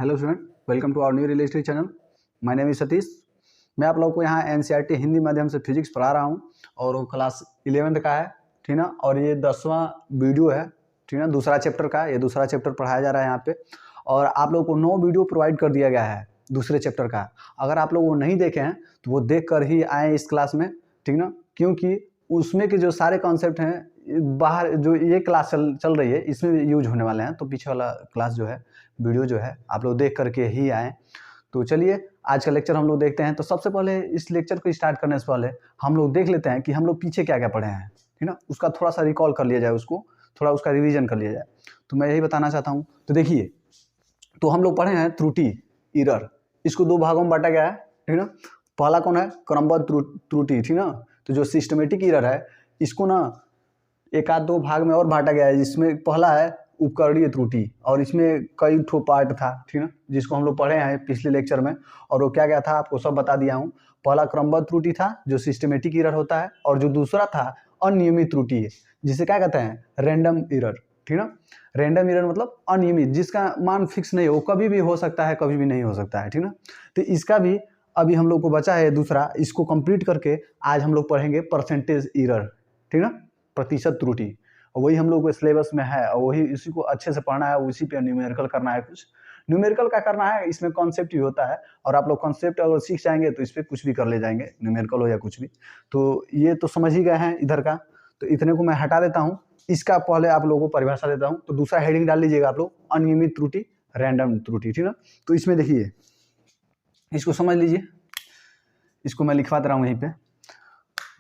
Hello student, welcome to our new real estate channel. My name is Satish. मैं आप लोगों को यहाँ एनसीईआरटी हिंदी माध्यम से फिजिक्स पढ़ा रहा हूँ और वो क्लास 11th का है, ठीक ना। और ये 10वां वीडियो है, ठीक ना। दूसरा चैप्टर का ये दूसरा चैप्टर पढ़ाया जा रहा है यहाँ पे। और आप लोगों को 9 वीडियो प्रोवाइड कर दिया गया है दूसरे चैप्टर का। अगर आप लोग वो नहीं देखे हैं तो वो देख कर ही आए इस क्लास में, ठीक ना। क्योंकि उसमें के जो सारे कॉन्सेप्ट हैं बाहर जो ये क्लास चल रही है इसमें भी यूज होने वाले हैं। तो पीछे वाला क्लास जो है, वीडियो जो है, आप लोग देख करके ही आए। तो चलिए आज का लेक्चर हम लोग देखते हैं। तो सबसे पहले इस लेक्चर को स्टार्ट करने से पहले हम लोग देख लेते हैं कि हम लोग पीछे क्या क्या पढ़े हैं, ठीक ना। उसका थोड़ा सा रिकॉल कर लिया जाए, उसको थोड़ा उसका रिवीजन कर लिया जाए। तो मैं यही बताना चाहता हूँ। तो देखिए, तो हम लोग पढ़े हैं त्रुटि, इरर। इसको 2 भागों में बांटा गया है, ठीक ना। पहला कौन है? क्रमबद्ध त्रुटि, ठीक ना। तो जो सिस्टमेटिक इरर है इसको ना एक आध 2 भाग में और बांटा गया है, जिसमें पहला है उपकरणीय त्रुटि, और इसमें कई ठो पार्ट था, ठीक ना, जिसको हम लोग पढ़े हैं पिछले लेक्चर में। और वो क्या क्या था आपको सब बता दिया हूँ। पहला क्रमबद्ध त्रुटि था जो सिस्टमेटिक इरर होता है, और जो दूसरा था अनियमित त्रुटि, जिसे क्या कहते हैं? रैंडम इरर, ठीक ना। रैंडम इरर मतलब अनियमित, जिसका मान फिक्स नहीं हो, वो कभी भी हो सकता है, कभी भी नहीं हो सकता है, ठीक ना। तो इसका भी अभी हम लोग को बचा है दूसरा। इसको कंप्लीट करके आज हम लोग पढ़ेंगे परसेंटेज इरर, ठीक ना, प्रतिशत त्रुटि। और वही हम लोग को सिलेबस में है और वही इसी को अच्छे से पढ़ना है, उसी पे न्यूमेरिकल करना है। कुछ न्यूमेरिकल का करना है, इसमें कॉन्सेप्ट भी होता है, और आप लोग कॉन्सेप्ट अगर सीख जाएंगे तो इस पर कुछ भी कर ले जाएंगे, न्यूमेरिकल हो या कुछ भी। तो ये तो समझ ही गए हैं इधर का। तो इतने को मैं हटा देता हूँ। इसका पहले आप लोगों को परिभाषा देता हूँ। तो दूसरा हेडिंग डाल लीजिएगा आप लोग, अनियमित त्रुटि, रैंडम त्रुटि, ठीक ना। तो इसमें देखिए, इसको समझ लीजिए, इसको मैं लिखवा दे रहा हूँ यहीं पे।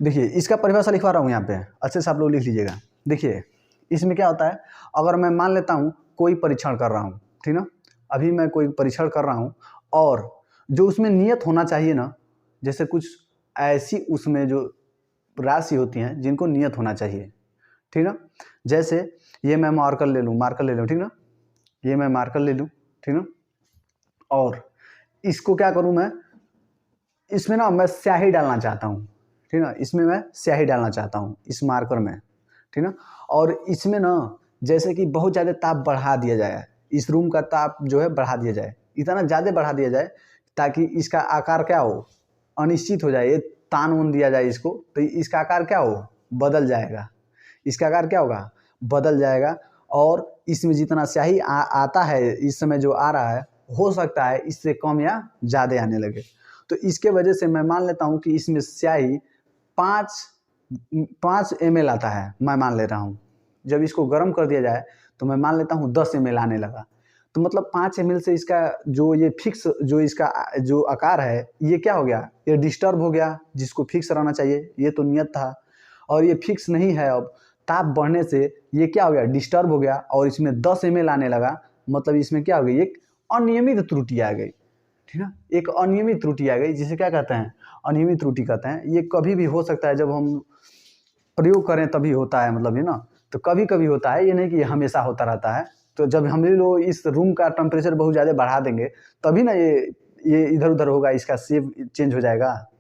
देखिए, इसका परिभाषा लिखवा रहा हूँ यहाँ पे, अच्छे से आप लोग लिख लीजिएगा। देखिए, इसमें क्या होता है, अगर मैं मान लेता हूँ कोई परीक्षण कर रहा हूँ, ठीक ना। अभी मैं कोई परीक्षण कर रहा हूँ और जो उसमें नियत होना चाहिए ना, जैसे कुछ ऐसी उसमें जो राशि होती हैं जिनको नियत होना चाहिए, ठीक ना। जैसे ये मैं मार्कर ले लूँ, ठीक ना। ये मैं मार्कर ले लूँ, ठीक ना। और इसको क्या करूँ मैं, इसमें ना मैं स्याही डालना चाहता हूँ, ठीक ना। इसमें मैं स्याही डालना चाहता हूँ इस मार्कर में, ठीक ना। और इसमें ना जैसे कि बहुत ज़्यादा ताप बढ़ा दिया जाए, इस रूम का ताप जो है बढ़ा दिया जाए, इतना ज़्यादा बढ़ा दिया जाए ताकि इसका आकार क्या हो, अनिश्चित हो जाए। ये तान उन दिया जाए इसको, तो इसका आकार क्या हो, बदल जाएगा। इसका आकार क्या होगा, बदल जाएगा। और इसमें जितना स्याही आता है इस समय जो आ रहा है, हो सकता है इससे कम या ज़्यादा आने लगे। तो इसके वजह से मैं मान लेता हूँ कि इसमें स्याही 5 ml आता है, मैं मान ले रहा हूँ। जब इसको गर्म कर दिया जाए तो मैं मान लेता हूँ 10 ml आने लगा। तो मतलब 5 ml से इसका जो ये फिक्स जो इसका जो आकार है, ये क्या हो गया, ये डिस्टर्ब हो गया। जिसको फिक्स रहना चाहिए, ये तो नियत था, और ये फिक्स नहीं है। अब ताप बढ़ने से ये क्या हो गया, डिस्टर्ब हो गया, और इसमें 10 ml आने लगा। मतलब इसमें क्या हो गई, एक अनियमित त्रुटि आ गई, ठीक ना। एक अनियमित त्रुटि आ गई, जिसे क्या कहते हैं, अनियमित त्रुटि कहते हैं। ये कभी भी हो सकता है, जब हम प्रयोग करें तभी होता है, मतलब ये ना। तो कभी कभी होता है, ये नहीं कि हमेशा होता रहता है। तो जब हम लोग इस रूम का टेम्परेचर बहुत ज़्यादा बढ़ा देंगे तभी ना ये इधर उधर होगा, इसका शेप चेंज हो जाएगा,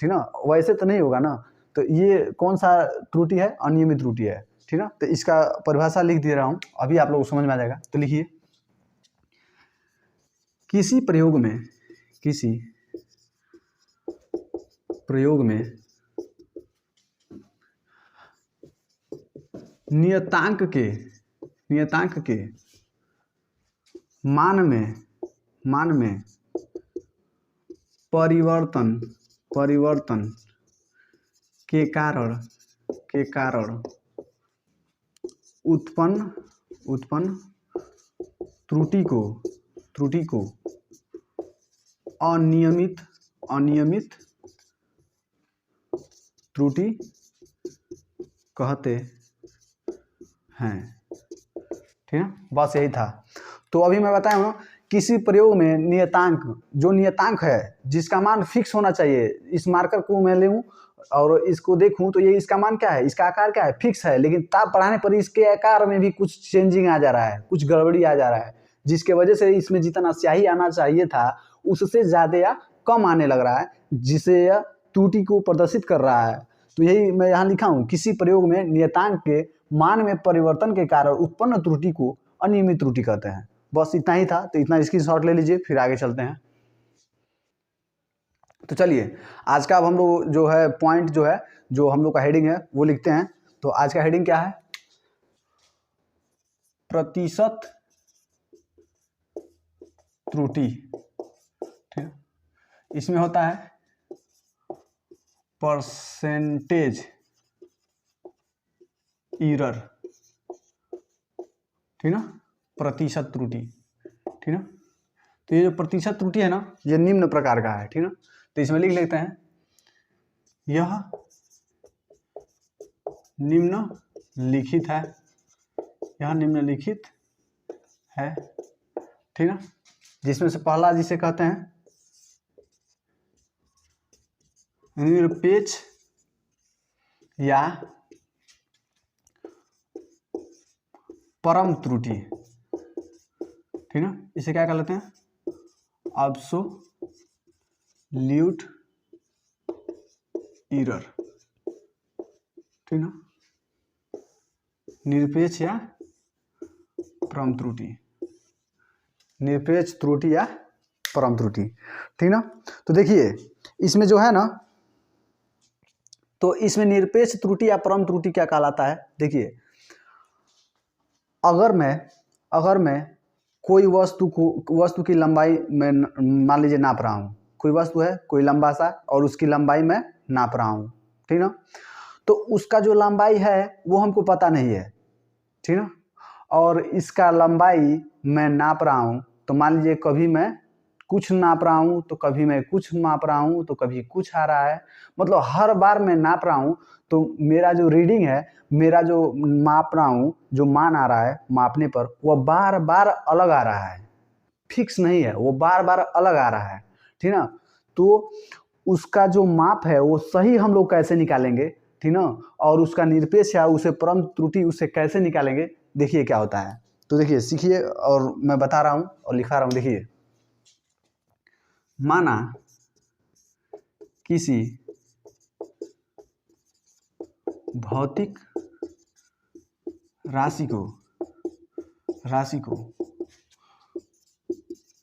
ठीक ना। वैसे तो नहीं होगा ना। तो ये कौन सा त्रुटि है, अनियमित त्रुटि है, ठीक ना। तो इसका परिभाषा लिख दे रहा हूँ, अभी आप लोगों को समझ में आ जाएगा। तो लिखिए, किसी प्रयोग में नियतांक के मान में परिवर्तन के कारण उत्पन्न त्रुटि को अनियमित त्रुटि कहते हैं, ठीक है। बस यही था। तो अभी मैं बताया हूँ, किसी प्रयोग में नियतांक है जिसका मान फिक्स होना चाहिए। इस मार्कर को मैं लूँ और इसको देखूं तो ये इसका मान क्या है, इसका आकार क्या है, फिक्स है। लेकिन ताप बढ़ाने पर इसके आकार में भी कुछ चेंजिंग आ जा रहा है, कुछ गड़बड़ी आ जा रहा है, जिसके वजह से इसमें जितना स्याही आना चाहिए था उससे ज़्यादा या कम आने लग रहा है, जिसे यह त्रुटि को प्रदर्शित कर रहा है। तो यही मैं यहाँ लिखा हूँ, किसी प्रयोग में नियतांक के मान में परिवर्तन के कारण उत्पन्न त्रुटि को अनियमित त्रुटि कहते हैं। बस इतना ही था, तो इतना स्क्रीनशॉट ले लीजिए, फिर आगे चलते हैं। तो चलिए आज का अब हम लोग जो है पॉइंट जो है, जो हम लोग का हेडिंग है वो लिखते हैं। तो आज का हेडिंग क्या है? प्रतिशत त्रुटि। ठीक, इसमें होता है परसेंटेज एरर, ठीक ना, प्रतिशत त्रुटि, ठीक ना। तो ये जो प्रतिशत त्रुटि है ना, ये निम्न प्रकार का है, ठीक ना। तो इसमें लिख लेते हैं, यह निम्नलिखित है, यह निम्नलिखित है, ठीक ना। जिसमें से पहला जिसे कहते हैं निरपेक्ष या परम त्रुटि, ठीक ना। इसे क्या कर लेते हैं? एब्सोल्यूट एरर, ठीक ना, निरपेक्ष या परम त्रुटि, निरपेक्ष त्रुटि या परम त्रुटि, ठीक ना। तो देखिए इसमें जो है ना, तो इसमें निरपेक्ष त्रुटि या परम त्रुटि क्या कहलाता है? देखिए अगर मैं कोई वस्तु की लंबाई में मान लीजिए नाप रहा हूँ, कोई वस्तु है कोई लंबा सा और उसकी लंबाई मैं नाप रहा हूँ, ठीक ना। तो उसका जो लंबाई है वो हमको पता नहीं है, ठीक ना, और इसका लंबाई मैं नाप रहा हूँ। तो मान लीजिए कभी मैं कुछ नाप रहा हूँ, तो कभी मैं कुछ माप रहा हूँ, तो कभी कुछ आ रहा है, मतलब हर बार मैं नाप रहा हूँ तो मेरा जो रीडिंग है, मेरा जो माप रहा हूँ, जो मान आ रहा है मापने पर, वह बार बार अलग आ रहा है, फिक्स नहीं है, वो बार बार अलग आ रहा है, ठीक ना। तो उसका जो माप है वो सही हम लोग कैसे निकालेंगे, ठीक ना, और उसका निरपेक्ष है उसे परम त्रुटि उसे कैसे निकालेंगे, देखिए क्या होता है। तो देखिए सीखिए, और मैं बता रहा हूँ और लिखा रहा हूँ। देखिए माना किसी भौतिक राशि को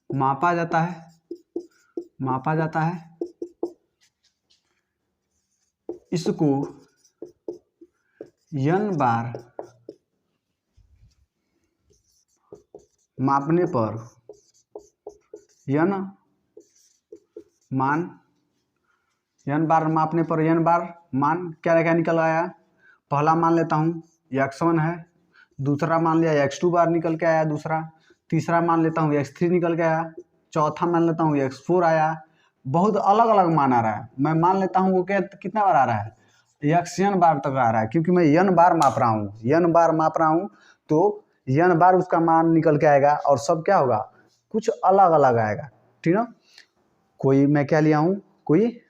मापा जाता है, इसको n बार मापने पर n बार मान क्या निकल आया? पहला मान लेता हूँ x1 है, दूसरा मान लिया x2 बार निकल के आया, दूसरा तीसरा मान लेता हूँ x3 निकल के आया, चौथा मान लेता हूँ x4 आया। बहुत अलग अलग मान आ रहा है। मैं मान लेता हूँ वो कितना बार आ रहा है? xn बार तक आ रहा है, क्योंकि मैं n बार माप रहा हूँ, तो n बार उसका मान निकल के आएगा और सब क्या होगा? कुछ अलग अलग आएगा, ठीक ना। कोई मैं क्या लिया हूँ, कोई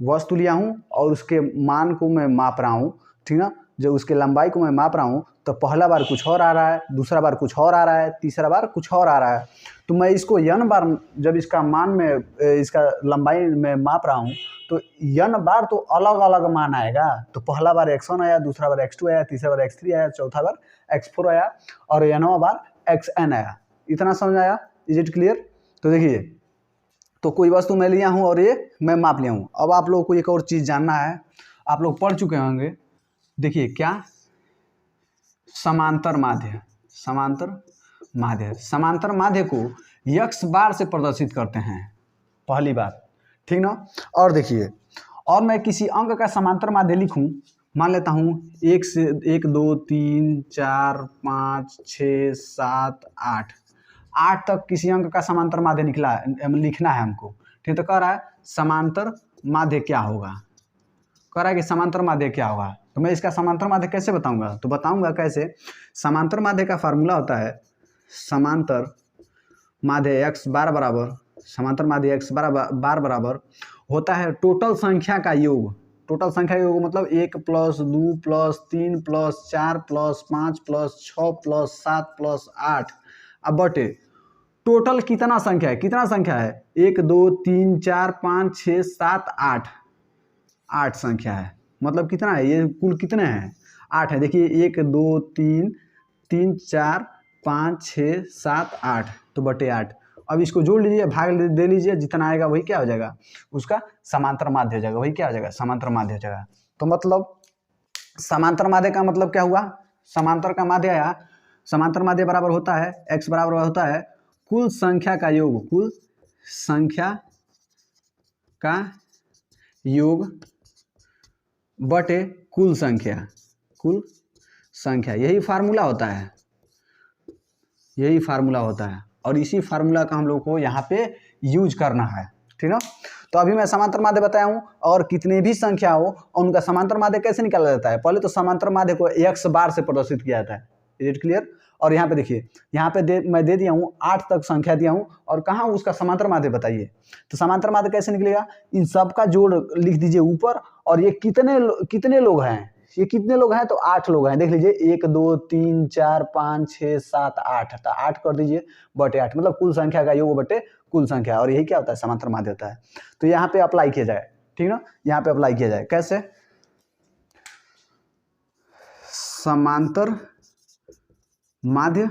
वस्तु लिया हूँ और उसके मान को मैं माप रहा हूँ, ठीक ना। जब उसके लंबाई को मैं माप रहा हूँ तो पहला बार कुछ और आ रहा है, दूसरा बार कुछ और आ रहा है, तीसरा बार कुछ और आ रहा है। तो मैं इसको n बार जब इसका मान में इसका लंबाई में माप रहा हूँ तो n बार तो अलग अलग मान आएगा। तो पहला बार x1 आया, दूसरा बार x2 आया, तीसरा बार x3 आया, चौथा बार x4 आया और nवां बार xn आया। इतना समझ आया? Is it clear? तो देखिए, तो कोई वस्तु मैं लिया हूँ और ये मैं माप लिया हूँ। अब आप लोगों को एक और चीज़ जानना है, आप लोग पढ़ चुके होंगे। देखिए क्या? समांतर माध्य को x बार से प्रदर्शित करते हैं, पहली बात, ठीक ना। और देखिए, और मैं किसी अंक का समांतर माध्य लिखूं, मान लेता हूँ 1 से 1 2 3 4 5 6 7 8 तक किसी अंक का समांतर माध्य लिखना है हमको, ठीक। तो कह रहा है समांतर माध्य क्या होगा, कह रहा है कि समांतर माध्य क्या होगा। तो मैं इसका समांतर माध्य कैसे बताऊंगा? तो बताऊंगा कैसे। समांतर माध्य का फार्मूला होता है समांतर माध्य x बार बराबर होता है टोटल संख्या का योग। टोटल संख्या योग मतलब 1 + 2 + 3 + 4 + 5 + 6 + 7 + 8 अब बटे टोटल कितना संख्या है? 1 2 3 4 5 6 7 8 संख्या है। मतलब कितना है? ये कुल कितने हैं? 8 है। देखिए 1 2 3 4 5 6 7 8 तो बटे 8। अब इसको जोड़ लीजिए, भाग दे लीजिए, जितना आएगा वही क्या हो जाएगा, उसका समांतर माध्य हो जाएगा, वही क्या हो जाएगा, समांतर माध्य हो जाएगा। तो मतलब समांतर माध्य का मतलब क्या हुआ, समांतर का माध्य आया, समांतर माध्य बराबर होता है x बराबर होता है कुल संख्या का योग, कुल संख्या का योग बटे कुल संख्या, कुल संख्या, यही फार्मूला होता है, यही फार्मूला होता है। और इसी फार्मूला का हम लोग को यहाँ पे यूज करना है, ठीक है। तो अभी मैं समांतर माध्य बताया हूँ, और कितने भी संख्या हो उनका समांतर माध्य कैसे निकाला जाता है, पहले तो समांतर माध्य को x बार से प्रदर्शित किया जाता है। Is it clear. और यहाँ पे देखिए, यहाँ पे मैं दे दिया हूँ 8 तक संख्या दिया हूँ, और कहाँ उसका समांतर माध्य बताइए। तो समांतर माध्य कैसे निकलेगा, इन सब का जोड़ लिख दीजिए ऊपर, और ये कितने लोग हैं, ये कितने लोग हैं, तो 8 लोग हैं। देख लीजिए 1 2 3 4 5 6 7 8, तो 8 कर दीजिए बटे 8, मतलब कुल संख्या का योग बटे कुल संख्या, और यही क्या होता है, समांतर माध्य होता है। तो यहाँ पे अप्लाई किया जाए, ठीक ना, यहाँ पे अप्लाई किया जाए कैसे, समांतर माध्य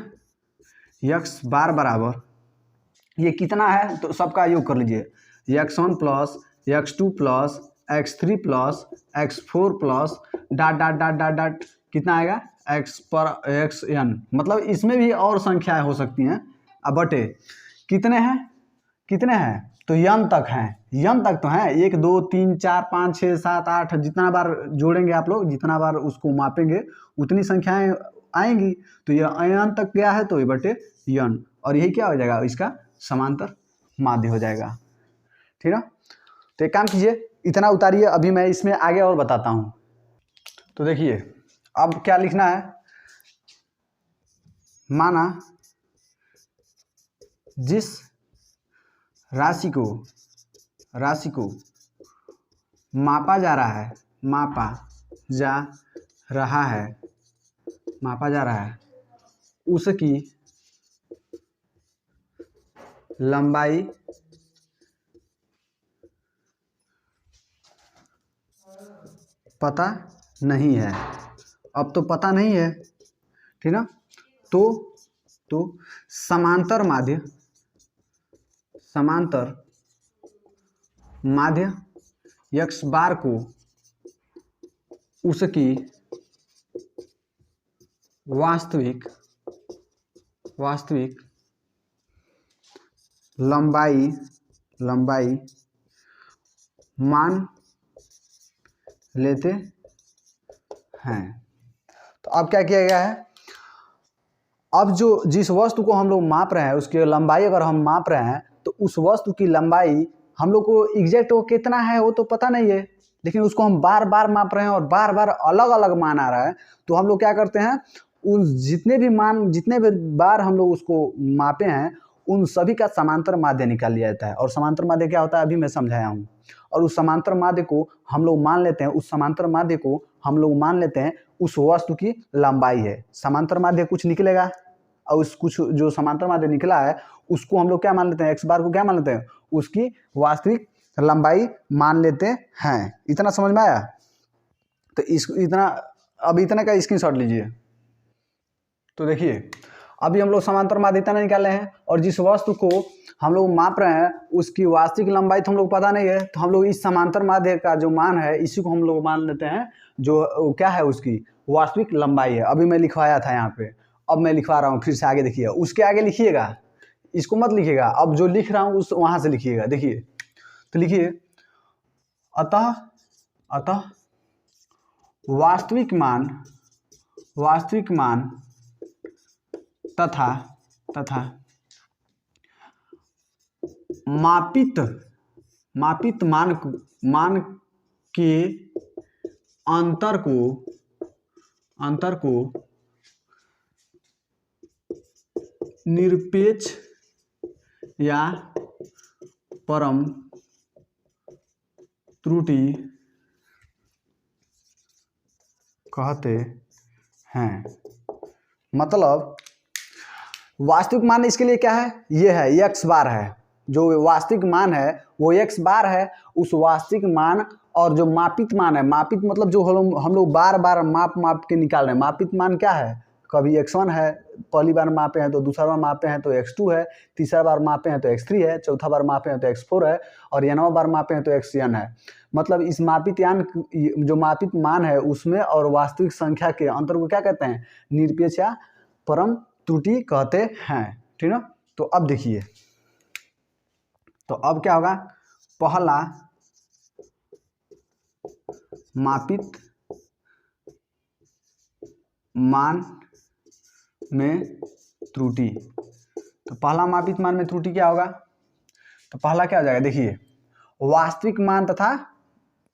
x बार बराबर, ये कितना है तो सबका योग कर लीजिए, x1 plus x2 plus x3 plus x4 plus dot dot dot dot dot, कितना आएगा x पर xn, मतलब इसमें भी और संख्याएं हो सकती हैं। अब बटे कितने हैं तो n तक हैं, n तक तो हैं, 1 2 3 4 5 6 7 8, जितना बार जोड़ेंगे आप लोग, जितना बार उसको मापेंगे उतनी संख्याएं आएंगी। तो ये n तक क्या है, तो ये बटे n, और यही क्या हो जाएगा, इसका समांतर माध्य हो जाएगा, ठीक है। तो एक काम कीजिए, इतना उतारिए, अभी मैं इसमें आगे और बताता हूँ। तो देखिए अब क्या लिखना है, माना जिस राशि को मापा जा रहा है उसकी लंबाई पता नहीं है। अब तो पता नहीं है, ठीक ना, तो समांतर माध्य x बार को उसकी वास्तविक लंबाई मान लेते हैं। तो अब क्या किया गया है, अब जिस वस्तु को हम लोग माप रहे हैं उसकी लंबाई अगर हम माप रहे हैं, तो उस वस्तु की लंबाई हम लोग को एग्जैक्ट वो कितना है वो तो पता नहीं है, लेकिन उसको हम बार बार माप रहे हैं और बार बार अलग अलग मान आ रहा है। तो हम लोग क्या करते हैं, उन जितने भी बार हम लोग उसको मापे हैं उन सभी का समांतर माध्य निकाल लिया जाता है। और समांतर माध्य क्या होता है अभी मैं समझाया हूँ। और उस समांतर माध्य को हम लोग मान लेते हैं, उस वस्तु की लंबाई है। समांतर माध्य कुछ निकलेगा, और उस कुछ जो समांतर माध्य निकला है उसको हम लोग क्या मान लेते हैं, x बार को क्या मान लेते हैं, उसकी वास्तविक लंबाई मान लेते हैं। इतना समझ में आया। तो इतना का स्क्रीनशॉट लीजिए। तो देखिए अभी हम लोग समांतर माध्य इतना निकाले हैं, और जिस वस्तु को हम लोग माप रहे हैं उसकी वास्तविक लंबाई तो हम लोग पता नहीं है, तो हम लोग इस समांतर माध्य का जो मान है इसी को हम लोग मान लेते हैं जो क्या है उसकी वास्तविक लंबाई है। अभी मैं लिखवाया था यहाँ पे, अब मैं लिखवा रहा हूँ फिर से, आगे देखिए, उसके आगे लिखिएगा, इसको मत लिखिएगा, अब जो लिख रहा हूँ उस वहाँ से लिखिएगा। देखिए तो लिखिए, अतः वास्तविक मान तथा मापित मान के अंतर को निरपेक्ष या परम त्रुटि कहते हैं। मतलब वास्तविक मान इसके लिए क्या है, ये है x बार है, जो वास्तविक मान है वो x बार है। उस वास्तविक मान और जो मापित मान है, मापित मतलब जो हम लोग बार बार माप के निकाल रहे हैं, मापित मान क्या है, कभी x1 है, पहली बार मापे हैं तो दूसरा बार मापे हैं तो x2 है, तीसरा बार मापे हैं तो x3 है, चौथा बार मापे हैं तो x4 है और nवां बार मापे हैं तो xn है। मतलब इस मापित यान जो मापित मान है उसमें और वास्तविक संख्या के अंतर को क्या कहते हैं? निरपेक्ष या परम त्रुटि कहते हैं। ठीक ना। तो अब देखिए, तो अब क्या होगा? पहला मापित मान में त्रुटि। तो पहला मापित मान में त्रुटि क्या होगा? तो पहला क्या हो जाएगा? देखिए, वास्तविक मान तथा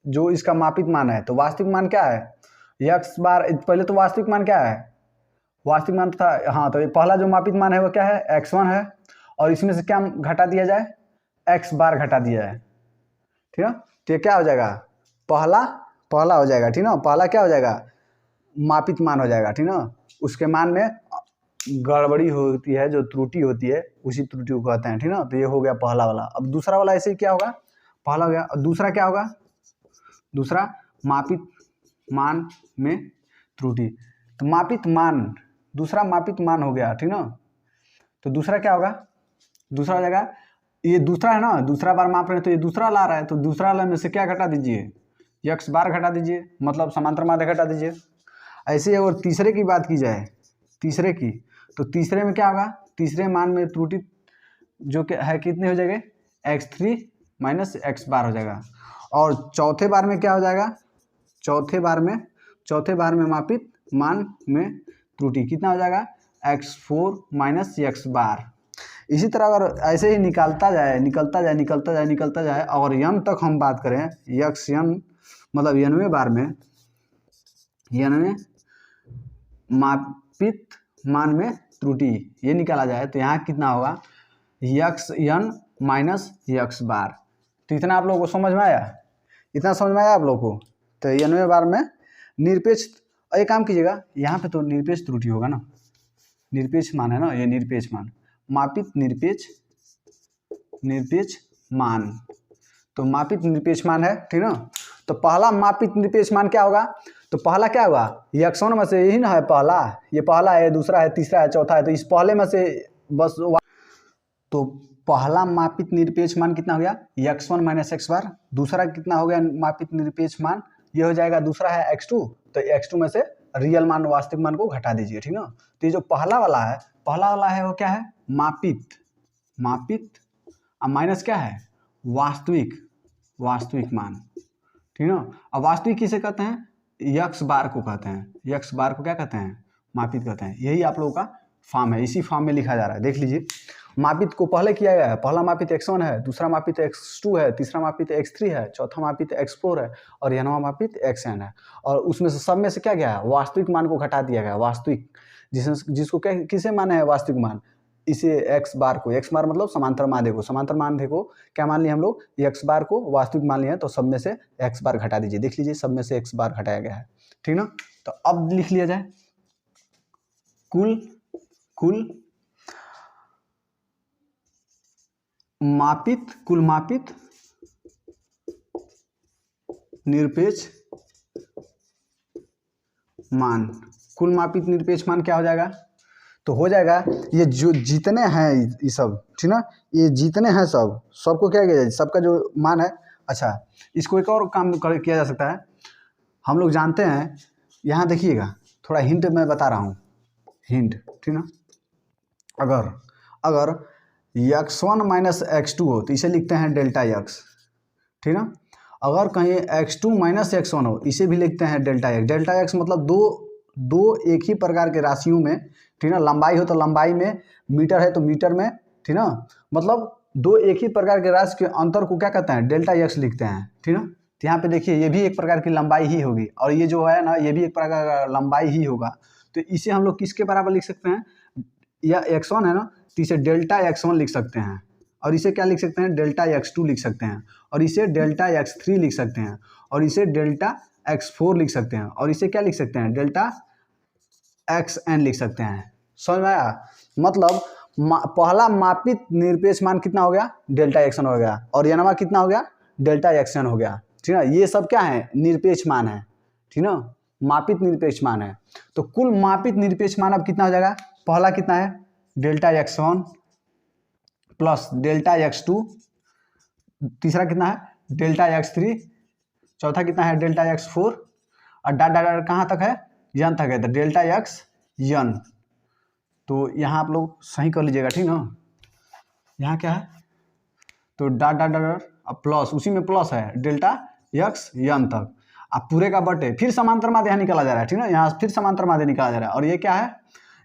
जो इसका मापित मान है। तो वास्तविक मान क्या है? x बार। पहले तो वास्तविक मान क्या है? वास्तविक मान तथा, हाँ, तो पहला जो मापित मान है वो क्या है? x1 है और इसमें से क्या घटा दिया जाए? x बार घटा दिया जाए। ठीक है। तो ये क्या हो जाएगा? पहला हो जाएगा। ठीक ना। पहला क्या हो जाएगा? मापित मान हो जाएगा। ठीक ना। उसके मान में गड़बड़ी होती है, जो त्रुटि होती है उसी त्रुटि को कहते हैं। ठीक ना। तो ये हो गया पहला वाला। अब दूसरा वाला ऐसे ही क्या होगा? पहला हो गया। और दूसरा क्या होगा? दूसरा मापित मान में त्रुटि। तो मापित मान, दूसरा मापित मान हो गया। ठीक ना। तो दूसरा क्या होगा? दूसरा हो जाएगा, ये दूसरा है ना, दूसरा बार माप रहे हैं तो ये दूसरा ला रहा है, तो दूसरा वाला में से क्या घटा दीजिए? x बार घटा दीजिए, मतलब समांतर माध्य घटा दीजिए। ऐसे और तीसरे की बात की जाए, तीसरे की, तो तीसरे में क्या होगा? तीसरे मान में त्रुटि जो कि है कितने हो जाएंगे? x3 माइनस x बार हो जाएगा। और चौथे बार में क्या हो जाएगा? चौथे बार में मापित मान में त्रुटि कितना हो जाएगा? x4 माइनस x बार। इसी तरह अगर ऐसे ही निकलता जाए और n तक हम बात करें, xn मतलब 90 बार में, 90 मापित मान में त्रुटि ये निकाला जाए तो यहाँ कितना होगा? xn माइनस x बार। तो इतना आप लोगों को समझ में आया? इतना समझ में आया आप लोगों को? तो 90 बार में निरपेक्ष, एक काम कीजिएगा, यहाँ पे तो निरपेक्ष त्रुटि होगा ना, निरपेक्ष मान है ना, ये निरपेक्ष मान, मापित निरपेक्ष मान, तो मापित निरपेक्ष मान है। ठीक ना। तो पहला मापित निरपेक्ष मान क्या होगा? तो पहला क्या होगा? x1 में से यही ना है पहला, ये पहला है, दूसरा है, तीसरा है, चौथा है, तो इस पहले में से बस। तो पहला मापित निरपेक्ष मान कितना हो गया? x1 माइनस x बार। दूसरा कितना हो गया मापित निरपेक्ष मान? ये हो जाएगा, दूसरा है x2, तो x2 में से रियल मान, वास्तविक मान को घटा दीजिए। ठीक ना। तो ये जो पहला वाला है वो क्या है? मापित और माइनस क्या है? वास्तविक मान। ठीक ना। अब वास्तविक किसे कहते हैं? x बार को कहते हैं। x बार को क्या कहते हैं? मापित कहते हैं। यही आप लोगों का फॉर्म है, इसी फॉर्म में लिखा जा रहा है। देख लीजिए, मापित को पहले किया गया है, पहला मापित x1 है, दूसरा मापित x2 है, तीसरा मापित x3 है, चौथा मापित x4 है और नवां मापित xn है। और उसमें से सब में से क्या गया है? वास्तविक मान को घटा दिया गया। वास्तविक जिसको किसे माने है? वास्तविक मान। इसे x बार को, x बार मतलब समांतर माध्य को, समांतर माध्य को क्या मान लिया हम लोग? x बार को वास्तविक मान लिया है, तो सब में से x बार घटा दीजिए। देख लीजिए, सब में से x बार घटाया गया है। ठीक ना। तो अब लिख लिया जाए, कुल मापित निरपेक्ष मान। कुल मापित निरपेक्ष मान क्या हो जाएगा? तो हो जाएगा, ये जो जितने हैं ये सब, ठीक ना, ये जितने हैं सबको क्या किया जाए? सबका जो मान है। अच्छा, इसको एक और काम किया जा सकता है। हम लोग जानते हैं, यहाँ देखिएगा, थोड़ा हिंट मैं बता रहा हूँ, हिंट। ठीक ना। अगर x1 माइनस x2 हो तो इसे लिखते हैं डेल्टा x। ठीक ना। अगर कहीं x2 माइनस x1 हो, इसे भी लिखते हैं डेल्टा x। डेल्टा x मतलब दो एक ही प्रकार के राशियों में, ठीक ना, लंबाई हो तो लंबाई में, मीटर है तो मीटर में, ठीक ना, मतलब दो एक ही प्रकार के राशि के अंतर को क्या कहते हैं? डेल्टा x लिखते हैं। ठीक ना। तो यहाँ पे देखिए, ये भी एक प्रकार की लंबाई ही होगी और ये जो है ना, ये भी एक प्रकार का लंबाई ही होगा। तो इसे हम लोग किसके बराबर लिख सकते हैं? या x1 है ना, तो इसे डेल्टा x1 लिख सकते हैं और इसे क्या लिख सकते हैं? डेल्टा x2 लिख सकते हैं और इसे डेल्टा x3 लिख सकते हैं और इसे डेल्टा x4 लिख सकते हैं और इसे क्या लिख सकते हैं? डेल्टा xn लिख सकते हैं। समझ में आया? मतलब पहला मापित निरपेक्ष मान कितना हो गया? डेल्टा xn हो गया और नवा कितना हो गया? डेल्टा xn हो गया। ठीक है। ये सब क्या है? निरपेक्ष मान है। ठीक ना। मापित निरपेक्ष मान है। तो कुल मापित निरपेक्ष मान अब कितना हो जाएगा, पहला कितना है delta x1 plus delta x2, तीसरा कितना है डेल्टा x3, चौथा कितना है डेल्टा x4 और डॉट डॉट डॉट कहाँ तक है यन तक है, तो डेल्टा x यन। तो यहाँ आप लोग सही कर लीजिएगा, ठीक ना। यहाँ क्या है तो डॉट डॉट डॉट अब प्लस, उसी में प्लस है डेल्टा x यन तक, अब पूरे का बटे, फिर समांतर माध्य यहाँ निकाला जा रहा है, ठीक ना। यहाँ फिर समांतर माध्य निकाला जा रहा है और ये क्या है,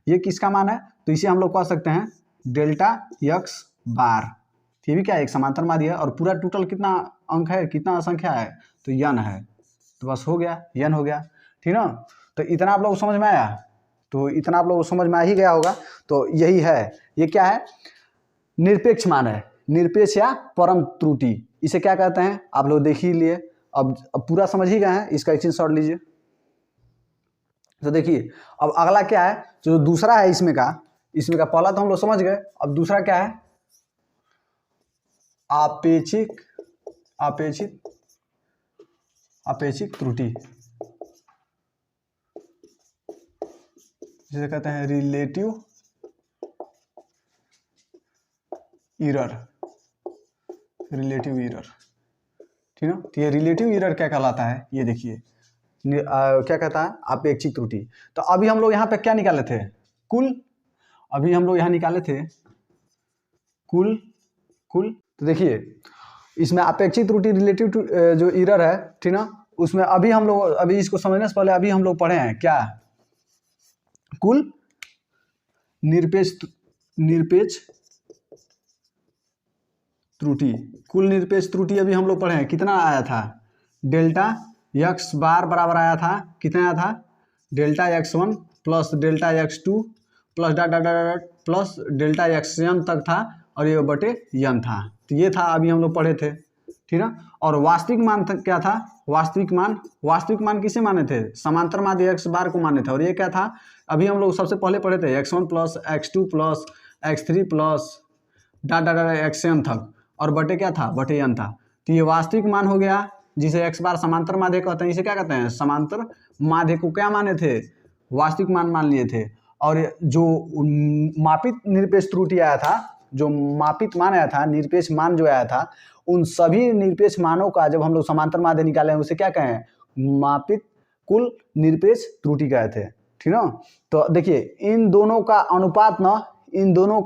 ये किसका मान है, तो इसे हम लोग कह सकते हैं डेल्टा x बार। ये भी क्या है एक समांतर माध्य है और पूरा टोटल कितना अंक है, कितना संख्या है, तो यन है। तो बस हो गया, यन हो गया, ठीक ना। तो इतना आप लोग को समझ में आया, तो इतना आप लोग को समझ में आ ही गया होगा। तो यही है, ये क्या है निरपेक्ष मान है, निरपेक्ष या परम त्रुटि, इसे क्या कहते हैं आप लोग देख ही लिए। अब पूरा समझ ही गए हैं, इसका एक स्क्रीनशॉट लीजिए। तो देखिए अब अगला क्या है, जो दूसरा है इसमें का पहला तो हम लोग समझ गए, अब दूसरा क्या है आपेक्षिक त्रुटि, जिसे कहते हैं रिलेटिव एरर, ठीक है। तो ये रिलेटिव एरर क्या कहलाता है, ये देखिए क्या कहता है आपेक्षिक त्रुटि। तो अभी हम लोग यहाँ पे क्या निकाले थे कुल, अभी हम लोग यहाँ निकाले थे कुल। तो देखिए इसमें आपेक्षिक त्रुटि रिलेटिव जो एरर है, ठीक ना, उसमें अभी हम लोग, अभी इसको समझने से पहले अभी हम लोग पढ़े हैं क्या कुल निरपेक्ष त्रुटि, कुल निरपेक्ष त्रुटि अभी हम लोग पढ़े हैं, कितना आया था डेल्टा x बार बराबर आया था, कितना आया था delta x1 plus delta x2 plus dot dot dot plus delta xn तक था और ये बटे यन था। तो ये था अभी हम लोग पढ़े थे, ठीक ना। और वास्तविक मान क्या था, वास्तविक मान किसे माने थे, समांतर माध्य x बार को माने थे। और ये क्या था अभी हम लोग सबसे पहले पढ़े थे x1 plus x2 plus x3 plus dot dot dot xn तक और बटे क्या था, बटे यन था। तो ये वास्तविक मान हो गया, जिसे x बार समांतर माध्य कहते हैं। इसे क्या कहते हैं, समांतर माध्य को क्या माने थे, वास्तविक मान लिए थे। और जो मापित निरपेक्ष त्रुटि आया था, जो मापित मान आया था, निरपेक्ष मान जो आया था, उन सभी निरपेक्ष मानों का जब हम लोग समांतर माध्य निकाले हैं उसे क्या कहें, मापित कुल निरपेक्ष त्रुटि कहे थे, ठीक ना। तो देखिए इन दोनों का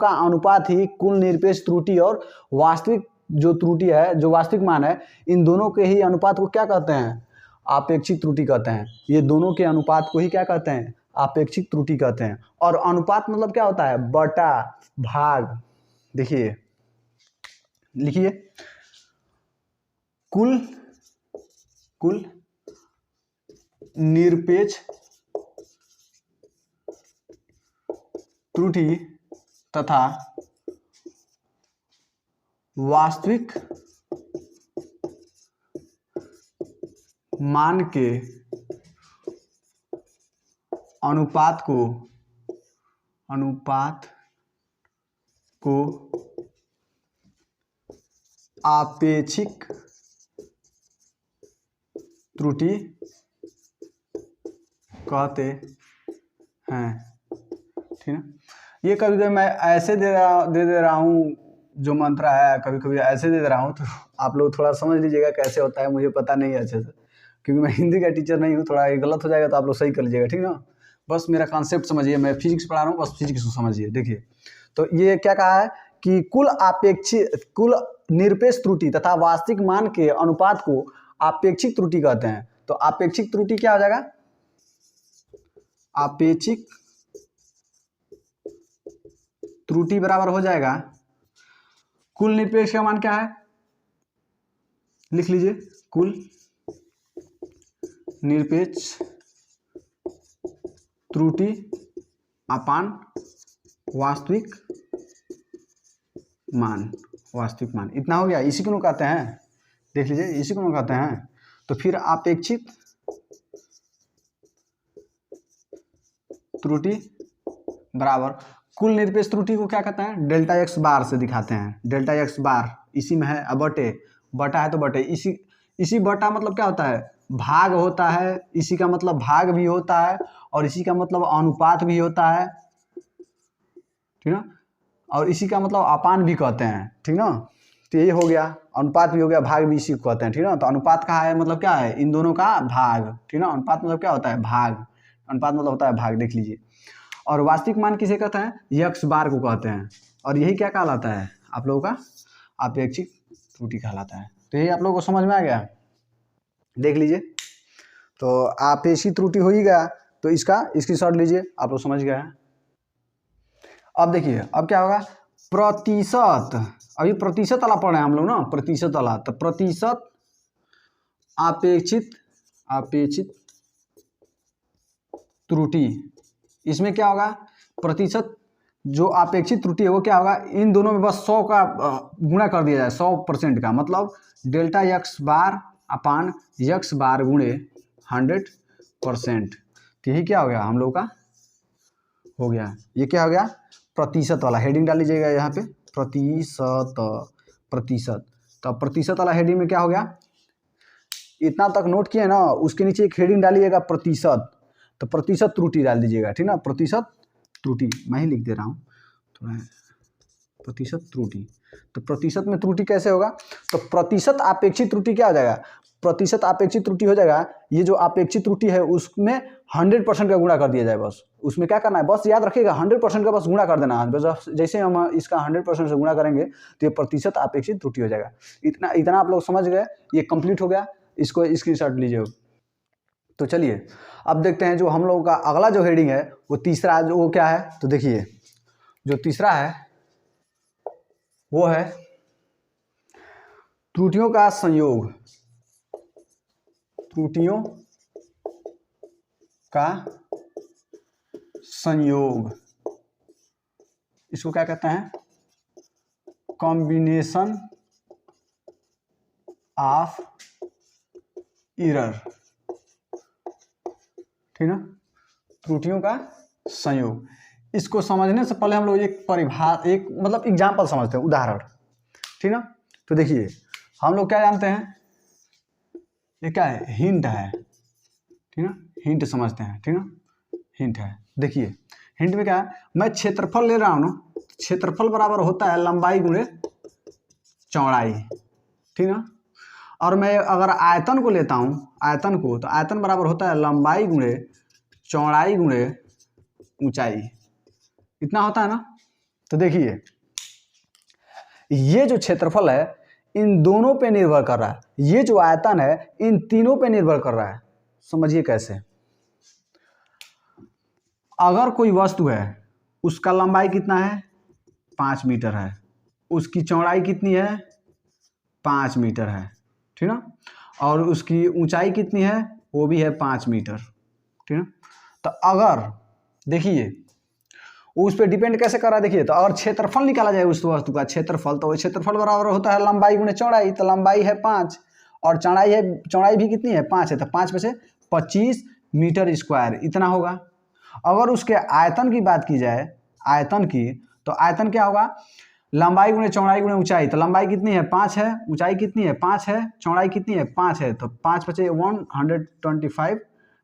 अनुपात ही कुल निरपेक्ष त्रुटि और वास्तविक जो त्रुटि है, जो वास्तविक मान है, इन दोनों के ही अनुपात को क्या कहते हैं, आपेक्षिक त्रुटि कहते हैं। ये दोनों के अनुपात को ही क्या कहते हैं, आपेक्षिक त्रुटि कहते हैं। और अनुपात मतलब क्या होता है, बटा भाग। देखिए लिखिए कुल निरपेक्ष त्रुटि तथा वास्तविक मान के अनुपात को आपेक्षिक त्रुटि कहते हैं, ठीक है। ये कभी कभी मैं ऐसे दे रहा हूँ जो मंत्र है, कभी कभी ऐसे दे रहा हूँ, तो आप लोग थोड़ा समझ लीजिएगा कैसे होता है, मुझे पता नहीं है अच्छे से, क्योंकि मैं हिंदी का टीचर नहीं हूँ। थोड़ा ये गलत हो जाएगा तो आप लोग सही कर लीजिएगा, ठीक ना। बस मेरा कॉन्सेप्ट समझिए, मैं फिजिक्स पढ़ा रहा हूँ, बस फिजिक्स को समझिए। देखिए तो ये क्या कहा है कि कुल निरपेक्ष त्रुटि तथा वास्तविक मान के अनुपात को आपेक्षिक त्रुटि कहते हैं। तो आपेक्षिक त्रुटि क्या हो जाएगा, आपेक्षिक त्रुटि बराबर हो जाएगा कुल निरपेक्ष का मान क्या है, लिख लीजिए कुल निरपेक्ष त्रुटि अपान वास्तविक मान, इतना हो गया। इसी को कहते हैं, देख लीजिए इसी को कहते हैं। तो फिर आपेक्षिक त्रुटि बराबर कुल निरपेक्ष त्रुटि को क्या कहते हैं, डेल्टा x बार से दिखाते हैं। डेल्टा x बार इसी में है, अब बटा है तो बटे, इसी बटा मतलब क्या होता है, भाग होता है, इसी का मतलब भाग भी होता है, और इसी का मतलब अनुपात भी होता है, ठीक ना, और इसी का मतलब अपान भी कहते हैं, ठीक ना। तो ये हो गया, अनुपात भी हो गया, भाग भी इसी को कहते हैं, ठीक ना। तो अनुपात का है मतलब क्या है, इन दोनों का भाग, ठीक ना। अनुपात मतलब क्या होता है, भाग, अनुपात मतलब होता है भाग, देख लीजिए। और वास्तविक मान किसे कहते हैं, यक्स बार को कहते हैं, और यही क्या कहलाता है आप लोगों का, आपेक्षिक त्रुटि कहलाता है। तो यही आप लोगों को समझ में आ गया, देख लीजिए। तो आपेक्षिक त्रुटि हो ही गया, तो इसका स्क्रीनशॉट लीजिए, आप लोग समझ गए। अब देखिए अब क्या होगा, प्रतिशत, अभी प्रतिशत वाला पढ़े हम लोग ना, प्रतिशत वाला। तो प्रतिशत आपेक्षित त्रुटि, इसमें क्या होगा, प्रतिशत जो अपेक्षित त्रुटि है वो क्या होगा, इन दोनों में बस 100 का गुणा कर दिया जाए, 100% का, मतलब डेल्टा यक्स बार अपान यक्स बार गुणे 100%। तो यही क्या हो गया हम लोग का, हो गया, ये क्या हो गया, प्रतिशत वाला। हेडिंग डाल लीजिएगा यहाँ पे, प्रतिशत। तो प्रतिशत वाला हेडिंग में क्या हो गया, इतना तक नोट किए ना, उसके नीचे एक हेडिंग डालिएगा प्रतिशत, तो प्रतिशत त्रुटि डाल दीजिएगा, ठीक ना, प्रतिशत त्रुटि, मैं ही लिख दे रहा हूँ थोड़ा, प्रतिशत त्रुटि। तो प्रतिशत में त्रुटि कैसे होगा, तो प्रतिशत अपेक्षित त्रुटि क्या हो जाएगा, प्रतिशत अपेक्षित त्रुटि हो जाएगा, ये जो अपेक्षित त्रुटि है उसमें 100% का गुणा कर दिया जाए, बस उसमें क्या करना है, बस याद रखिएगा 100% का बस गुणा कर देना है, बस जैसे हम इसका 100% से गुणा करेंगे तो ये प्रतिशत अपेक्षित त्रुटि हो जाएगा। इतना आप लोग समझ गए, ये कंप्लीट हो गया, इसको स्क्रीनशॉट लीजिए। तो चलिए अब देखते हैं जो हम लोगों का अगला जो हेडिंग है वो तीसरा, जो वो क्या है, तो देखिए जो तीसरा है वो है त्रुटियों का संयोग, त्रुटियों का संयोग, इसको क्या कहते हैं, कॉम्बिनेशन ऑफ एरर, ठीक ना, त्रुटियों का संयोग। इसको समझने से पहले हम लोग एक एक मतलब एग्जाम्पल समझते हैं, उदाहरण, ठीक ना। तो देखिए हम लोग क्या जानते हैं, ये क्या है, हिंट है, ठीक ना, हिंट समझते हैं, ठीक ना, हिंट है। देखिए हिंट में क्या है, मैं क्षेत्रफल ले रहा हूँ ना, क्षेत्रफल बराबर होता है लंबाई गुणे चौड़ाई, ठीक ना। और मैं अगर आयतन को लेता हूँ, आयतन को, तो आयतन बराबर होता है लंबाई गुणे चौड़ाई गुणे ऊंचाई, इतना होता है ना। तो देखिए ये जो क्षेत्रफल है इन दोनों पे निर्भर कर रहा है, ये जो आयतन है इन तीनों पे निर्भर कर रहा है। समझिए कैसे, अगर कोई वस्तु है उसका लंबाई कितना है 5 मीटर है, उसकी चौड़ाई कितनी है 5 मीटर है, ठीक ना, और उसकी ऊंचाई कितनी है वो भी है 5 मीटर, ठीक ना। तो अगर देखिए उस पर डिपेंड कैसे कर रहा है, देखिए तो अगर क्षेत्रफल निकाला जाए उस वस्तु का क्षेत्रफल, तो क्षेत्रफल बराबर होता है लंबाई गुणे चौड़ाई, तो लंबाई है 5 और चौड़ाई भी कितनी है 5 है, तो 5 में से 25 मीटर स्क्वायर इतना होगा। अगर उसके आयतन की बात की जाए, आयतन की, तो आयतन क्या होगा, लंबाई गुणे चौड़ाई गुणे ऊंचाई, तो लंबाई कितनी है 5 है, ऊंचाई कितनी है 5 है, चौड़ाई कितनी है 5 है, तो 5 बचे 125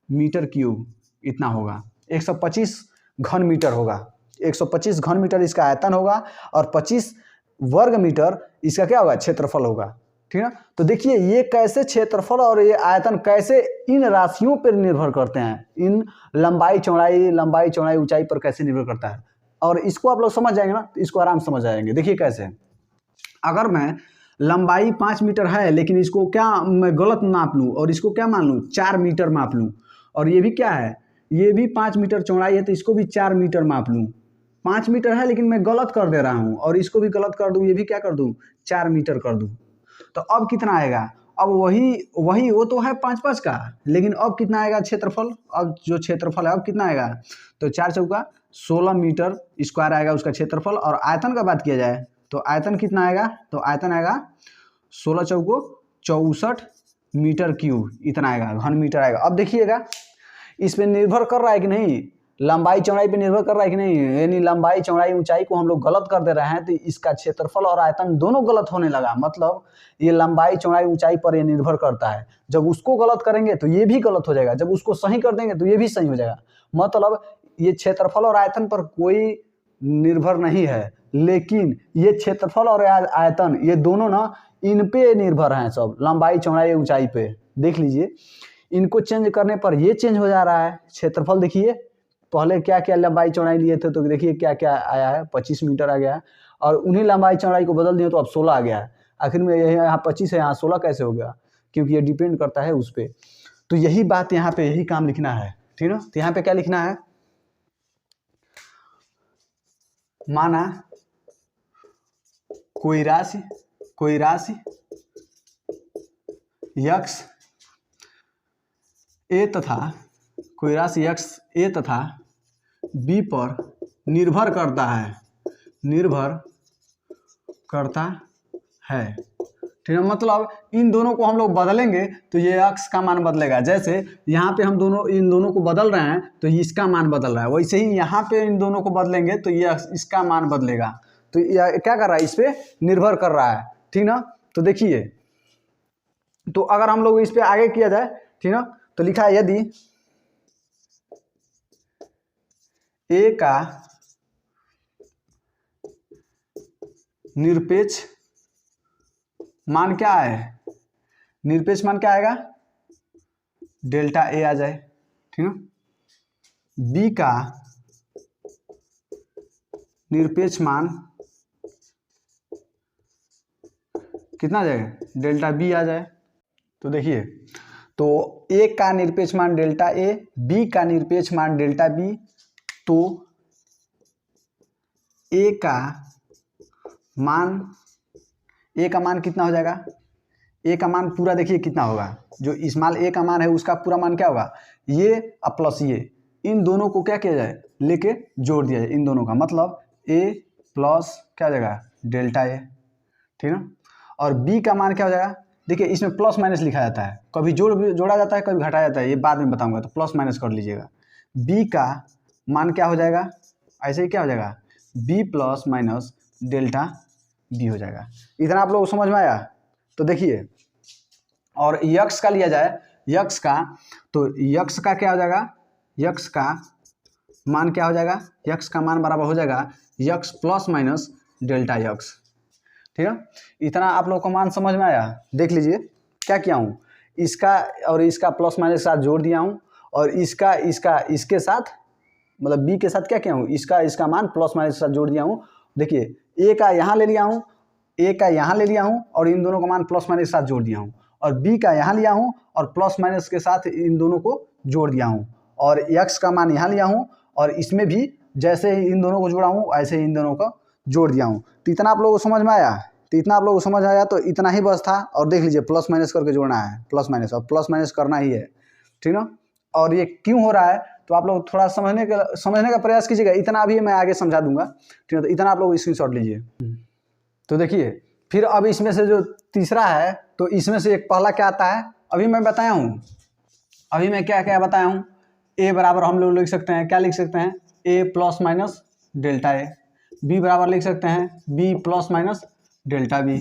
मीटर क्यूब इतना होगा, 125 घन मीटर होगा, 125 घन मीटर इसका आयतन होगा, और 25 वर्ग मीटर इसका क्या होगा, क्षेत्रफल होगा, ठीक है। तो देखिए ये कैसे क्षेत्रफल और ये आयतन कैसे इन राशियों पर निर्भर करते हैं, इन लंबाई चौड़ाई ऊंचाई पर कैसे निर्भर करता है, और इसको आप लोग समझ जाएंगे ना, तो इसको आराम समझ जाएंगे। देखिए कैसे, अगर मैं लंबाई 5 मीटर है लेकिन इसको क्या मैं गलत नाप लूँ और इसको क्या मान लूँ 4 मीटर माप लूँ, और ये भी क्या है, ये भी 5 मीटर चौड़ाई है तो इसको भी 4 मीटर माप लूँ, 5 मीटर है लेकिन मैं गलत कर दे रहा हूँ और इसको भी गलत कर दूँ, ये भी क्या कर दूँ 4 मीटर कर दूँ, तो अब कितना आएगा, अब वही वो तो है 5-5 का, लेकिन अब कितना आएगा क्षेत्रफल, अब जो क्षेत्रफल है अब कितना आएगा, तो 4 चौका 16 मीटर स्क्वायर आएगा उसका क्षेत्रफल। और आयतन का बात किया जाए तो आयतन कितना आएगा, तो आयतन आएगा 16 चौको 64 मीटर क्यूब इतना आएगा, घन मीटर आएगा। अब देखिएगा इस पर निर्भर कर रहा है कि नहीं, लंबाई चौड़ाई पे निर्भर कर रहा है कि नहीं, यानी लंबाई चौड़ाई ऊंचाई को हम लोग गलत कर दे रहे हैं तो इसका क्षेत्रफल और आयतन दोनों गलत होने लगा। मतलब ये लंबाई चौड़ाई ऊंचाई पर ये निर्भर करता है। जब उसको गलत करेंगे तो ये भी गलत हो जाएगा, जब उसको सही कर देंगे तो ये भी सही हो जाएगा। मतलब ये क्षेत्रफल और आयतन पर कोई निर्भर नहीं है, लेकिन ये क्षेत्रफल और आयतन ये दोनों ना इन पे निर्भर हैं, सब लंबाई चौड़ाई ऊंचाई पे। देख लीजिए, इनको चेंज करने पर ये चेंज हो जा रहा है। क्षेत्रफल देखिए, पहले क्या क्या लंबाई चौड़ाई लिए थे तो देखिए क्या क्या आया है, 25 मीटर आ गया, और उन्हीं लंबाई चौड़ाई को बदल दिए तो अब 16 आ गया है। आखिर में यहाँ 25 है, यहाँ 16 कैसे हो गया, क्योंकि ये डिपेंड करता है उस पर। तो यही बात यहाँ पे, यही काम लिखना है, ठीक ना। तो यहाँ पे क्या लिखना है, माना कोई राशि यक्स ए तथा कोई राशि यक्स ए तथा बी पर निर्भर करता है, ठीक है। मतलब इन दोनों को हम लोग बदलेंगे तो ये अक्स का मान बदलेगा। जैसे यहाँ पे हम इन दोनों को बदल रहे हैं तो इसका मान बदल रहा है, वैसे ही यहाँ पे इन दोनों को बदलेंगे तो ये इसका मान बदलेगा। तो ये क्या कर रहा है, इस पे निर्भर कर रहा है, ठीक ना। तो देखिए, तो अगर हम लोग इस पे आगे किया जाए, ठीक ना, तो लिखा है यदि ए का निरपेक्ष मान क्या है, निरपेक्ष मान क्या आएगा, डेल्टा ए आ जाए, ठीक ना। बी का निरपेक्ष मान कितना आ जाएगा, डेल्टा बी आ जाए। तो देखिए, तो ए का निरपेक्ष मान डेल्टा ए, बी का निरपेक्ष मान डेल्टा बी, तो ए का मान कितना हो जाएगा, ए का मान पूरा देखिए कितना होगा, जो स्मॉल ए का मान है उसका पूरा मान क्या होगा, ये और प्लस ये, इन दोनों को क्या किया जाए, लेके जोड़ दिया जाए इन दोनों का, मतलब ए प्लस क्या हो जाएगा, डेल्टा ए, ठीक ना। और बी का मान क्या हो जाएगा, देखिए इसमें प्लस माइनस लिखा जाता है, कभी जोड़ा जाता है कभी घटाया जाता है, ये बाद में बताऊंगा, तो प्लस माइनस कर लीजिएगा। बी का मान क्या हो जाएगा, ऐसे ही क्या हो जाएगा, B plus minus delta B हो जाएगा। इतना आप लोग समझ में आया। तो देखिए, और यक्स का लिया जाए, यक्स का, तो यक्स का क्या हो जाएगा, यक्स का मान क्या हो जाएगा, यक्स का मान बराबर हो जाएगा x plus minus delta x, ठीक है। इतना आप लोग को मान समझ में आया। देख लीजिए क्या किया हूँ, इसका और इसका प्लस माइनस के साथ जोड़ दिया हूँ, और इसके साथ मतलब बी के साथ क्या किया हूँ, इसका मान प्लस माइनस के साथ जोड़ दिया हूँ। देखिए, ए का यहाँ ले लिया हूँ, और इन दोनों का मान प्लस माइनस के साथ जोड़ दिया हूँ, और बी का यहाँ लिया हूँ और प्लस माइनस के साथ इन दोनों को जोड़ दिया हूँ, और एक्स का मान यहाँ लिया हूँ, और इसमें भी जैसे इन दोनों को जोड़ा हूँ ऐसे ही इन दोनों को जोड़ दिया हूँ। तो इतना आप लोगों को समझ में आया, तो इतना ही बस था। और देख लीजिए, प्लस माइनस करके जोड़ना है, प्लस माइनस, और प्लस माइनस करना ही है, ठीक ना। और ये क्यों हो रहा है तो आप लोग थोड़ा समझने का प्रयास कीजिएगा, इतना अभी मैं आगे समझा दूंगा, ठीक है। तो इतना आप लोग स्क्रीनशॉट लीजिए। तो देखिए, फिर अब इसमें से जो तीसरा है, तो इसमें से एक पहला क्या आता है, अभी मैं बताया हूँ, अभी मैं क्या क्या बताया हूँ। ए बराबर हम लोग लिख सकते हैं, क्या लिख सकते हैं, ए plus minus delta A. B बराबर लिख सकते हैं B plus minus delta B,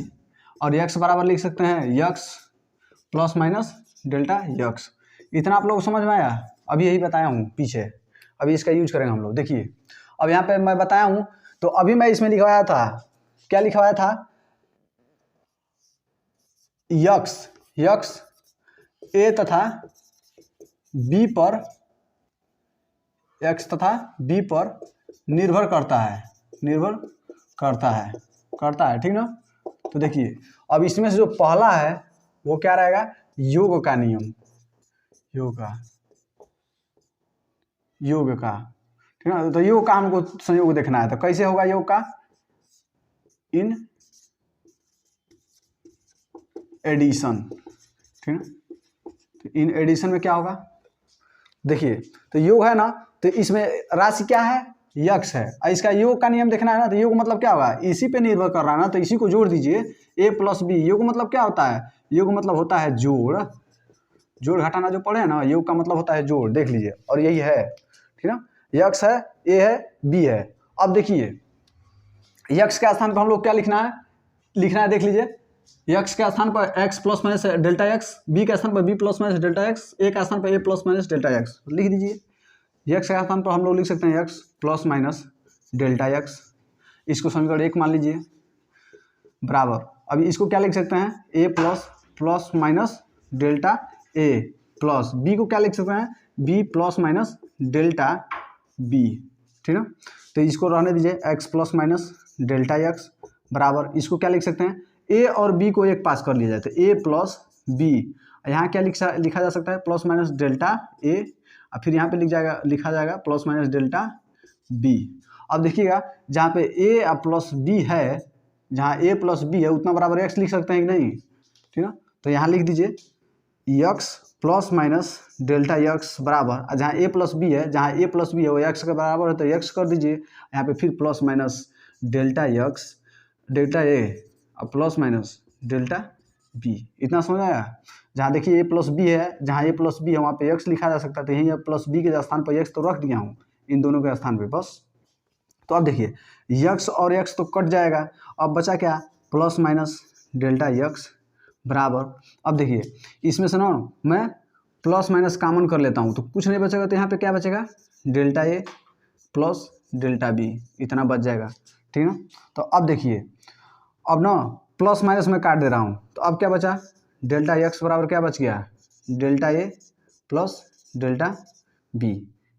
और यक्स बराबर लिख सकते हैं x plus minus delta x. इतना आप लोग को समझ में आया। अभी यही बताया हूँ पीछे, अभी इसका यूज करेंगे हम लोग। देखिए, अब यहाँ पे मैं बताया हूँ, तो अभी मैं इसमें लिखवाया था, क्या लिखवाया था, यक्स ए तथा बी पर, एक्स तथा बी पर निर्भर करता है, ठीक ना। तो देखिए, अब इसमें से जो पहला है वो क्या रहेगा, योग का नियम, योग का, ठीक ना। तो योग का हमको संयोग देखना है, तो कैसे होगा योग का, इन एडिशन, ठीक है। तो इन एडिशन में क्या होगा, देखिए, तो योग है ना, तो इसमें राशि क्या है, यक्स है, और इसका योग का नियम देखना है ना। तो योग मतलब क्या होगा, इसी पे निर्भर कर रहा है ना, तो इसी को जोड़ दीजिए, ए प्लस बी। योग मतलब क्या होता है, योग मतलब होता है जोड़ घटाना जो पढ़े हैं ना, योग का मतलब होता है जोड़, देख लीजिए, और यही है, ठीक ना। यक्स है, ए है, बी है। अब देखिए यक्स के स्थान पर हम लोग क्या लिखना है देख लीजिए। यक्स के स्थान पर x plus minus delta x, b के स्थान पर b plus minus delta x, a के स्थान पर a plus minus delta x लिख दीजिए। यक्स के स्थान पर हम लोग लिख सकते हैं x plus minus delta x, इसको समीकरण 1 मान लीजिए, बराबर। अभी इसको क्या लिख सकते हैं, ए plus minus delta A, plus B को क्या लिख सकते हैं, B plus minus delta B, ठीक है। तो इसको रहने दीजिए x plus minus delta x, बराबर। इसको क्या लिख सकते हैं, ए और बी को एक पास कर लिया जाए तो ए प्लस बी, यहाँ क्या लिखा जा सकता है, प्लस माइनस डेल्टा ए, और फिर यहाँ पे लिखा जाएगा प्लस माइनस डेल्टा बी। अब देखिएगा जहाँ पे ए और प्लस बी है, जहाँ ए प्लस बी है उतना बराबर एक्स लिख सकते हैं कि नहीं, ठीक है। तो यहाँ लिख दीजिए x plus minus delta x बराबर, जहाँ ए प्लस बी है, जहाँ ए प्लस बी है वो एक्स के बराबर है तो यक्स कर दीजिए, यहाँ पे फिर प्लस माइनस डेल्टा यक्स डेल्टा ए और प्लस माइनस डेल्टा बी। इतना समझ आया। जहाँ देखिए ए प्लस बी है, जहाँ ए प्लस बी है वहाँ पे एक्स लिखा जा सकता है, तो यहीं प्लस बी के स्थान पर एक्स तो रख दिया हूँ इन दोनों के स्थान पे बस। तो अब देखिए यक्स और एक्स तो कट जाएगा, अब बचा क्या, प्लस माइनस डेल्टा यक्स बराबर। अब देखिए इसमें से ना मैं प्लस माइनस कॉमन कर लेता हूँ तो कुछ नहीं बचेगा, तो यहाँ पे क्या बचेगा, delta A plus delta B, इतना बच जाएगा, ठीक है। तो अब देखिए अब ना प्लस माइनस में काट दे रहा हूँ, तो अब क्या बचा, डेल्टा एक्स बराबर क्या बच गया, delta A plus delta B,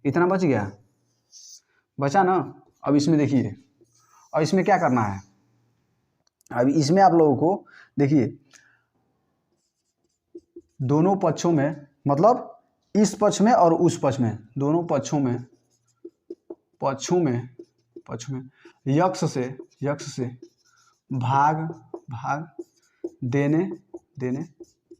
इतना बच गया, बचा ना। अब इसमें देखिए, और इसमें क्या करना है, अब इसमें आप लोगों को देखिए दोनों पक्षों में, मतलब इस पक्ष में और उस पक्ष में, दोनों पक्षों में यक्स से भाग देने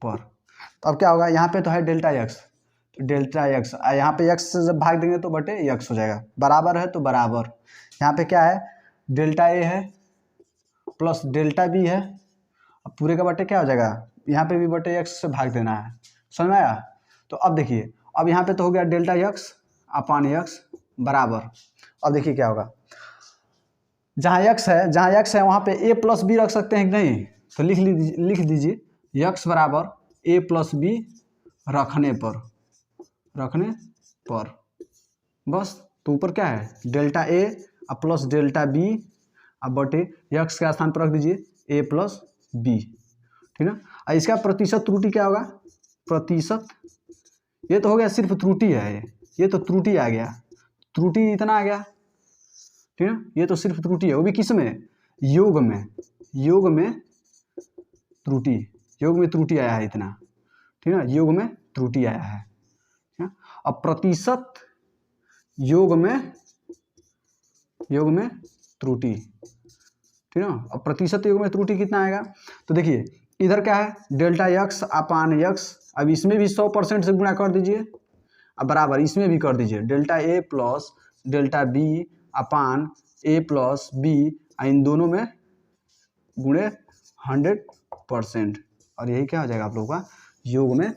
पर, तो अब क्या होगा, यहाँ पे तो है डेल्टा एक्स, तो डेल्टा एक्स, यहाँ पे एक्स से जब भाग देंगे तो बटे एक्स हो जाएगा, बराबर है तो बराबर। यहाँ पे क्या है, डेल्टा ए है प्लस डेल्टा बी है, अब पूरे का बटे क्या हो जाएगा, यहाँ पे भी बटे एक्स से भाग देना है, समझ में आया। तो अब देखिए अब यहाँ पे तो हो गया डेल्टा एक्स अपान एक्स बराबर। अब देखिए क्या होगा, जहाँ एक्स है वहाँ पे ए प्लस बी रख सकते हैं कि नहीं, तो लिख दीजिए यक्स बराबर ए प्लस बी रखने पर बस। तो ऊपर क्या है, डेल्टा ए और प्लस डेल्टा बी, अब बटे यक्स के स्थान पर रख दीजिए ए प्लस बी, ठीक है। और इसका प्रतिशत त्रुटि क्या होगा, प्रतिशत, ये तो हो गया सिर्फ त्रुटि है, ये तो त्रुटि आ गया, त्रुटि इतना आ गया, ठीक है। ये तो सिर्फ त्रुटि है, वो भी किस में, योग में त्रुटि आया है इतना, ठीक है, योग में त्रुटि आया है। अब प्रतिशत योग में त्रुटि, ठीक है। अब प्रतिशत योग में त्रुटि कितना आएगा, तो देखिए इधर क्या है, डेल्टा एक्स अपान एक्स, अब इसमें भी 100% से गुणा कर दीजिए, अब बराबर इसमें भी कर दीजिए delta A plus delta B upon A plus B, इन दोनों में गुणे 100%, और यही क्या हो जाएगा आप लोगों का योग में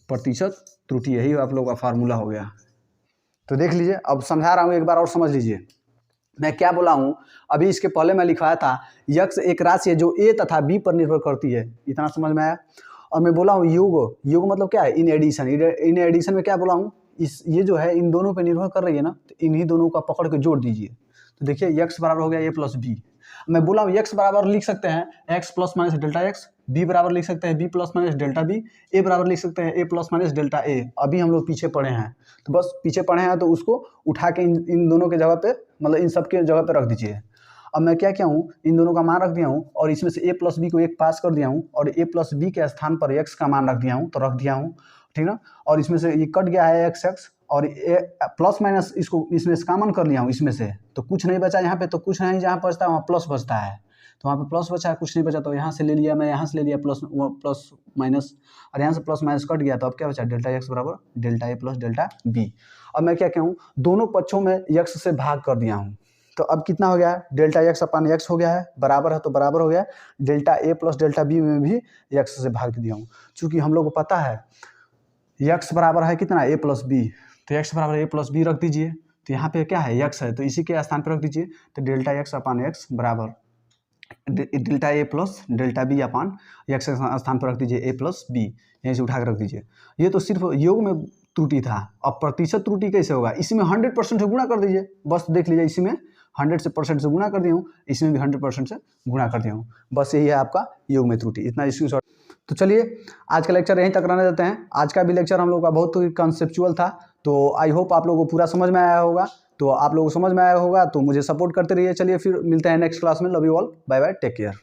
प्रतिशत त्रुटि, यही आप लोगों का फार्मूला हो गया। तो देख लीजिए, अब समझा रहा हूँ एक बार और समझ लीजिए मैं क्या बोला हूँ। अभी इसके पहले मैं लिखवाया था यक्स एक राशि है जो ए तथा बी पर निर्भर करती है, इतना समझ में आया। और मैं बोला हूँ योग मतलब क्या है, इन एडिशन में क्या बोला हूँ, ये जो है इन दोनों पे निर्भर कर रही है ना, तो इन्हीं दोनों का पकड़ के जोड़ दीजिए। तो देखिए यक्स बराबर हो गया ए प्लस बी, मैं बोला हूँ यक्स बराबर लिख सकते हैं x plus minus delta x, b बराबर लिख सकते हैं B plus minus delta b, a बराबर लिख सकते हैं ए प्लस माइनस डेल्टा ए। अभी हम लोग पीछे पढ़े हैं, तो बस पीछे पढ़े हैं तो उसको उठा के इन दोनों के जगह पे, मतलब इन सब के जगह पे रख दीजिए। अब मैं क्या हूँ, इन दोनों का मान रख दिया हूँ और इसमें से ए प्लस बी को एक पास कर दिया हूँ और ए प्लस बी के स्थान पर एक्स का मान रख दिया हूँ, तो रख दिया हूँ, ठीक ना। और इसमें से ये कट गया है एक्स और प्लस माइनस इसको इसमें से कॉमन कर लिया हूँ इसमें से, तो कुछ नहीं बचा यहाँ पे, तो कुछ नहीं जहाँ बचता है वहाँ प्लस बचता है, तो वहाँ पे प्लस बचा है, कुछ नहीं बचा तो यहाँ से ले लिया, मैं यहाँ से ले लिया प्लस माइनस, और यहाँ से प्लस माइनस कट गया, तो अब क्या बचा डेल्टा एक्स बराबर delta A plus delta B. अब मैं क्या कहूँ, दोनों पक्षों में एक्स से भाग कर दिया हूँ, तो अब कितना हो गया, डेल्टा एक्स अपान एक्स हो गया है, बराबर है तो बराबर हो गया, delta A plus delta B में भी एक्स से भाग दिया हूँ। चूँकि हम लोग को पता है एक्स बराबर है कितना, ए प्लस बी, तो एक्स बराबर ए प्लस बी रख दीजिए, तो यहाँ पे क्या है x है, तो इसी के स्थान पर रख दीजिए। तो डेल्टा एक्स अपान एक्स बराबर delta A plus delta B upon x के स्थान पर रख दीजिए ए प्लस बी, यहीं से उठा कर रख दीजिए। ये तो सिर्फ योग में त्रुटि था। अब प्रतिशत त्रुटि कैसे होगा, इसमें 100% से गुणा कर दीजिए। बस देख लीजिए, इसमें 100% से गुणा कर दिया हूँ, इसमें भी 100% से गुणा कर दिया हूँ। बस यही है आपका योग में त्रुटि, इतना स्क्रीनशॉट। तो चलिए आज का लेक्चर यहीं तक रहने देते हैं। आज का भी लेक्चर हम लोग का बहुत ही कंसेप्चुअल था, तो आई होप आप लोगों को पूरा समझ में आया होगा। तो आप लोगों को समझ में आया होगा तो मुझे सपोर्ट करते रहिए। चलिए फिर मिलते हैं नेक्स्ट क्लास में। Love you all, bye bye, take care.